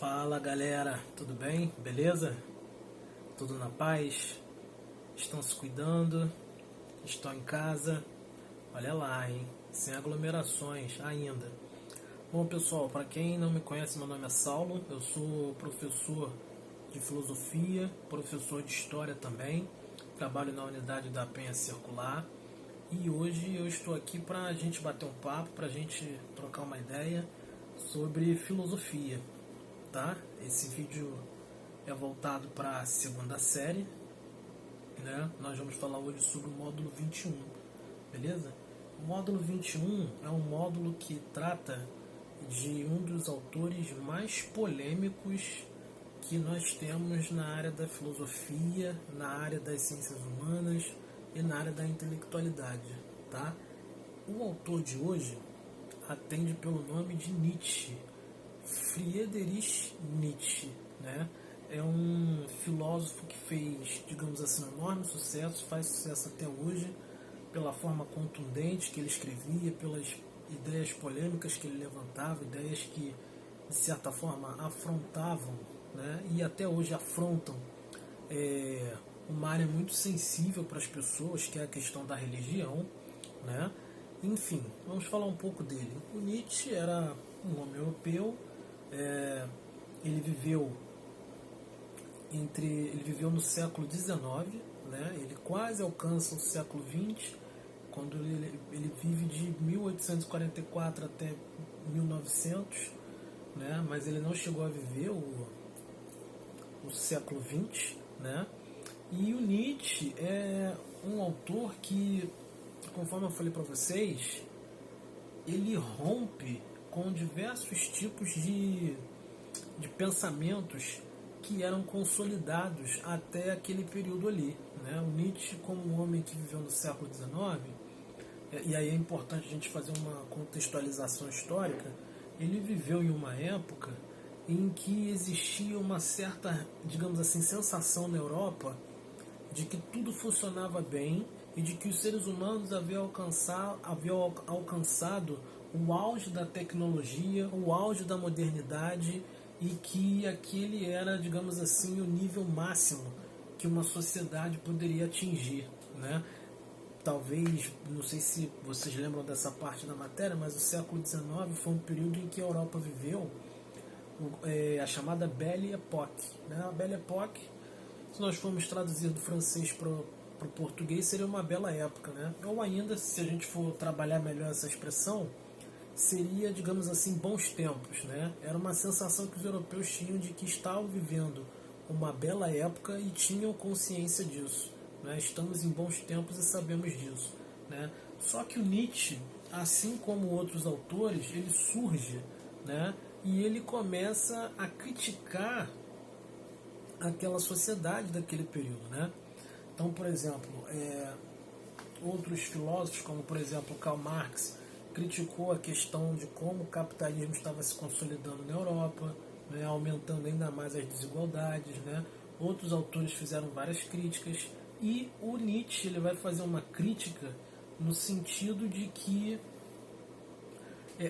Fala galera, tudo bem? Beleza? Tudo na paz? Estão se cuidando? Estão em casa? Olha lá, hein? Sem aglomerações ainda. Bom pessoal, para quem não me conhece, meu nome é Saulo, eu sou professor de filosofia, professor de história também, trabalho na unidade da Penha Circular e hoje eu estou aqui para a gente bater um papo, para a gente trocar uma ideia sobre filosofia. Tá? Esse vídeo é voltado para a segunda série, né? Nós vamos falar hoje sobre o módulo 21, beleza? O módulo 21 é um módulo que trata de um dos autores mais polêmicos que nós temos na área da filosofia, na área das ciências humanas e na área da intelectualidade, tá? O autor de hoje atende pelo nome de Nietzsche, Friedrich Nietzsche, né? É um filósofo que fez, digamos assim, um enorme sucesso, faz sucesso até hoje, pela forma contundente que ele escrevia, pelas ideias polêmicas que ele levantava, ideias que, de certa forma, afrontavam, né? E até hoje afrontam uma área muito sensível para as pessoas, que é a questão da religião, né? Enfim, vamos falar um pouco dele. O Nietzsche era um homem europeu. Ele viveu no século XIX, né? Ele quase alcança o século XX, quando ele vive de 1844 até 1900, né? Mas ele não chegou a viver o século XX, né? E o Nietzsche é um autor que, conforme eu falei para vocês, ele rompe com diversos tipos de pensamentos que eram consolidados até aquele período ali, né? O Nietzsche, como um homem que viveu no século XIX, e aí é importante a gente fazer uma contextualização histórica, ele viveu em uma época em que existia uma certa, digamos assim, sensação na Europa de que tudo funcionava bem e de que os seres humanos haviam alcançado o auge da tecnologia, o auge da modernidade, e que aquele era, digamos assim, o nível máximo que uma sociedade poderia atingir, né? Talvez, não sei se vocês lembram dessa parte da matéria, mas o século XIX foi um período em que a Europa viveu a chamada Belle Époque, né? A Belle Époque, se nós formos traduzir do francês para o português, seria uma bela época, né? Ou ainda, se a gente for trabalhar melhor essa expressão, seria, digamos assim, bons tempos, né? Era uma sensação que os europeus tinham de que estavam vivendo uma bela época e tinham consciência disso, né? Estamos em bons tempos e sabemos disso, né? Só que o Nietzsche, assim como outros autores, ele surge, né? E ele começa a criticar aquela sociedade daquele período, né? Então, por exemplo, outros filósofos, como por exemplo Karl Marx, criticou a questão de como o capitalismo estava se consolidando na Europa, né, aumentando ainda mais as desigualdades, né? Outros autores fizeram várias críticas e o Nietzsche ele vai fazer uma crítica no sentido de que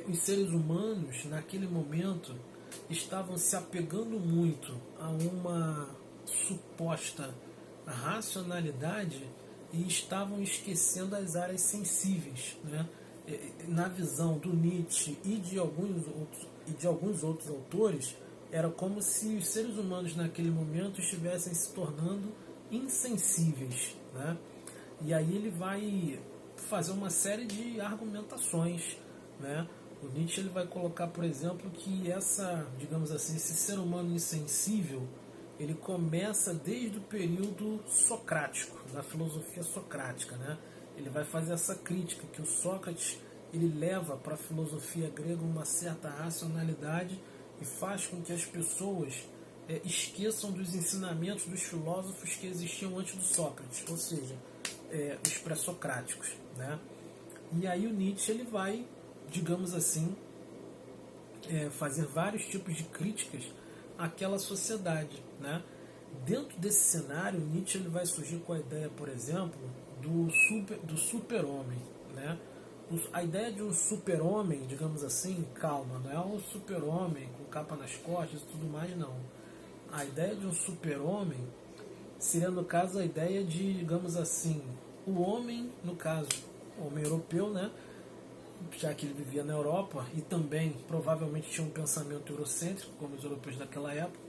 os seres humanos naquele momento estavam se apegando muito a uma suposta racionalidade e estavam esquecendo as áreas sensíveis, né? Na visão do Nietzsche e de alguns outros autores, era como se os seres humanos naquele momento estivessem se tornando insensíveis, né? E aí ele vai fazer uma série de argumentações, né? O Nietzsche ele vai colocar, por exemplo, que digamos assim, esse ser humano insensível, ele começa desde o período socrático, da filosofia socrática, né? Ele vai fazer essa crítica que o Sócrates ele leva para a filosofia grega uma certa racionalidade e faz com que as pessoas esqueçam dos ensinamentos dos filósofos que existiam antes do Sócrates, ou seja, os pré-socráticos, né? E aí o Nietzsche ele vai, digamos assim, fazer vários tipos de críticas àquela sociedade, né? Dentro desse cenário, Nietzsche ele vai surgir com a ideia, por exemplo, do super-homem, né? A ideia de um super-homem, digamos assim, calma, não é um super-homem com capa nas costas e tudo mais, não. A ideia de um super-homem seria, no caso, a ideia de, digamos assim, o homem, no caso, o homem europeu, né? Já que ele vivia na Europa e também provavelmente tinha um pensamento eurocêntrico, como os europeus daquela época,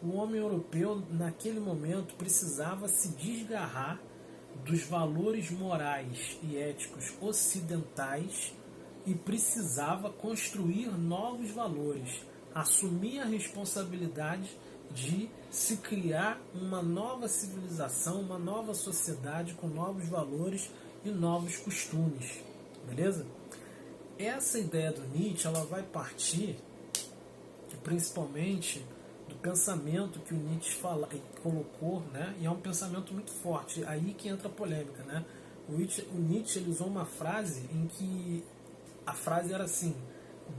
o homem europeu, naquele momento, precisava se desgarrar dos valores morais e éticos ocidentais e precisava construir novos valores, assumir a responsabilidade de se criar uma nova civilização, uma nova sociedade com novos valores e novos costumes, beleza? Essa ideia do Nietzsche, ela vai partir principalmente do pensamento que o Nietzsche colocou, né? E é um pensamento muito forte, aí que entra a polêmica, né? O Nietzsche ele usou uma frase em que a frase era assim: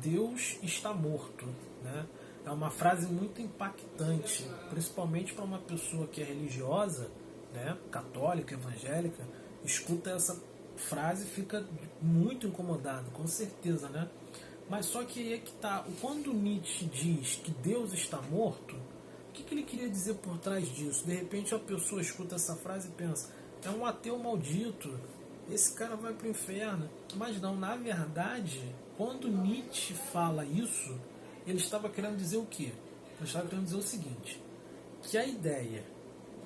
Deus está morto, né? É uma frase muito impactante, principalmente para uma pessoa que é religiosa, né? Católica, evangélica, escuta essa frase e fica muito incomodado, com certeza, né? Mas só que aí é que tá, quando Nietzsche diz que Deus está morto, o que ele queria dizer por trás disso? De repente a pessoa escuta essa frase e pensa: é um ateu maldito, esse cara vai para o inferno. Mas não, na verdade, quando Nietzsche fala isso, ele estava querendo dizer o quê? Ele estava querendo dizer o seguinte: que a ideia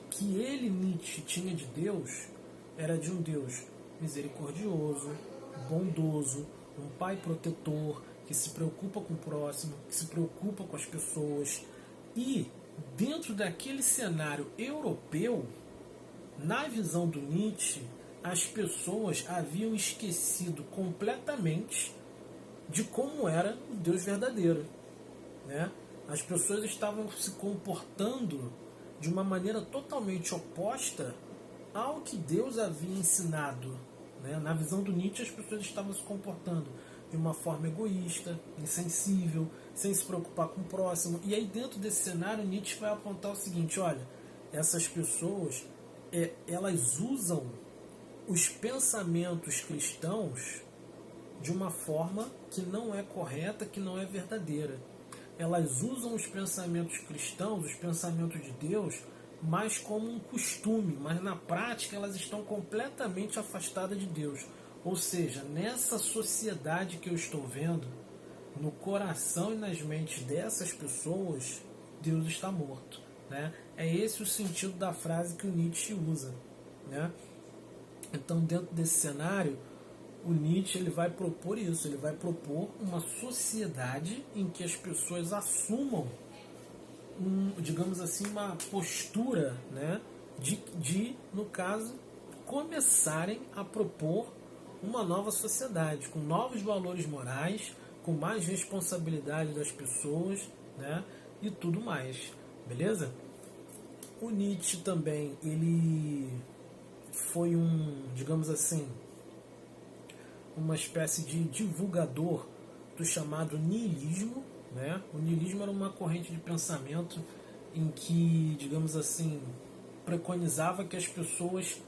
que ele, Nietzsche, tinha de Deus era de um Deus misericordioso, bondoso, um pai protetor, que se preocupa com o próximo, que se preocupa com as pessoas. E dentro daquele cenário europeu, na visão do Nietzsche, as pessoas haviam esquecido completamente de como era o Deus verdadeiro, né? As pessoas estavam se comportando de uma maneira totalmente oposta ao que Deus havia ensinado, né? Na visão do Nietzsche, as pessoas estavam se comportando de uma forma egoísta, insensível, sem se preocupar com o próximo. E aí, dentro desse cenário, Nietzsche vai apontar o seguinte: olha, essas pessoas, elas usam os pensamentos cristãos de uma forma que não é correta, que não é verdadeira. Elas usam os pensamentos cristãos, os pensamentos de Deus, mais como um costume, mas na prática elas estão completamente afastadas de Deus. Ou seja, nessa sociedade que eu estou vendo, no coração e nas mentes dessas pessoas, Deus está morto, né? É esse o sentido da frase que o Nietzsche usa, né? Então, dentro desse cenário, o Nietzsche ele vai propor isso, ele vai propor uma sociedade em que as pessoas assumam, digamos assim, uma postura, né, no caso, começarem a propor uma nova sociedade, com novos valores morais, com mais responsabilidade das pessoas, né, e tudo mais, beleza? O Nietzsche também, ele foi digamos assim, uma espécie de divulgador do chamado niilismo, né? O niilismo era uma corrente de pensamento em que, digamos assim, preconizava que as pessoas,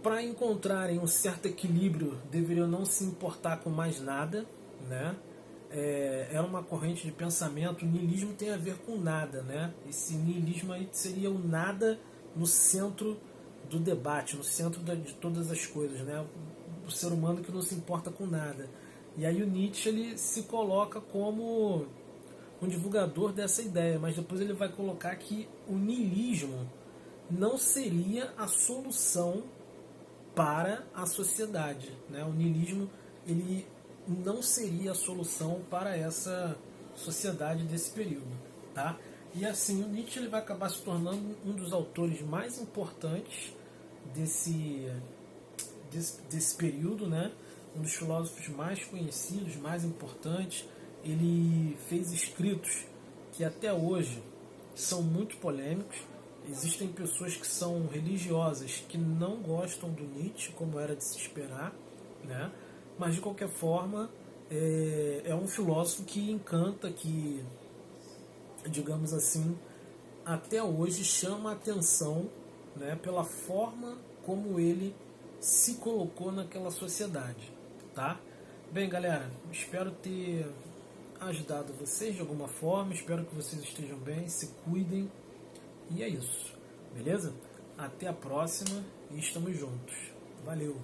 para encontrarem um certo equilíbrio, deveriam não se importar com mais nada, né? Era uma corrente de pensamento. O niilismo tem a ver com nada, né? Esse niilismo aí seria o nada no centro do debate, no centro de todas as coisas, né? O ser humano que não se importa com nada. E aí o Nietzsche ele se coloca como um divulgador dessa ideia, mas depois ele vai colocar que o niilismo não seria a solução para a sociedade, né? O niilismo ele não seria a solução para essa sociedade desse período, tá? E assim, o Nietzsche ele vai acabar se tornando um dos autores mais importantes desse período, né? Um dos filósofos mais conhecidos, mais importantes. Ele fez escritos que até hoje são muito polêmicos. Existem pessoas que são religiosas que não gostam do Nietzsche, como era de se esperar, né? Mas de qualquer forma é um filósofo que encanta, que, digamos assim, até hoje chama a atenção, né, pela forma como ele se colocou naquela sociedade, tá? Bem, galera, espero ter ajudado vocês de alguma forma, espero que vocês estejam bem, se cuidem, e é isso, beleza? Até a próxima e estamos juntos. Valeu!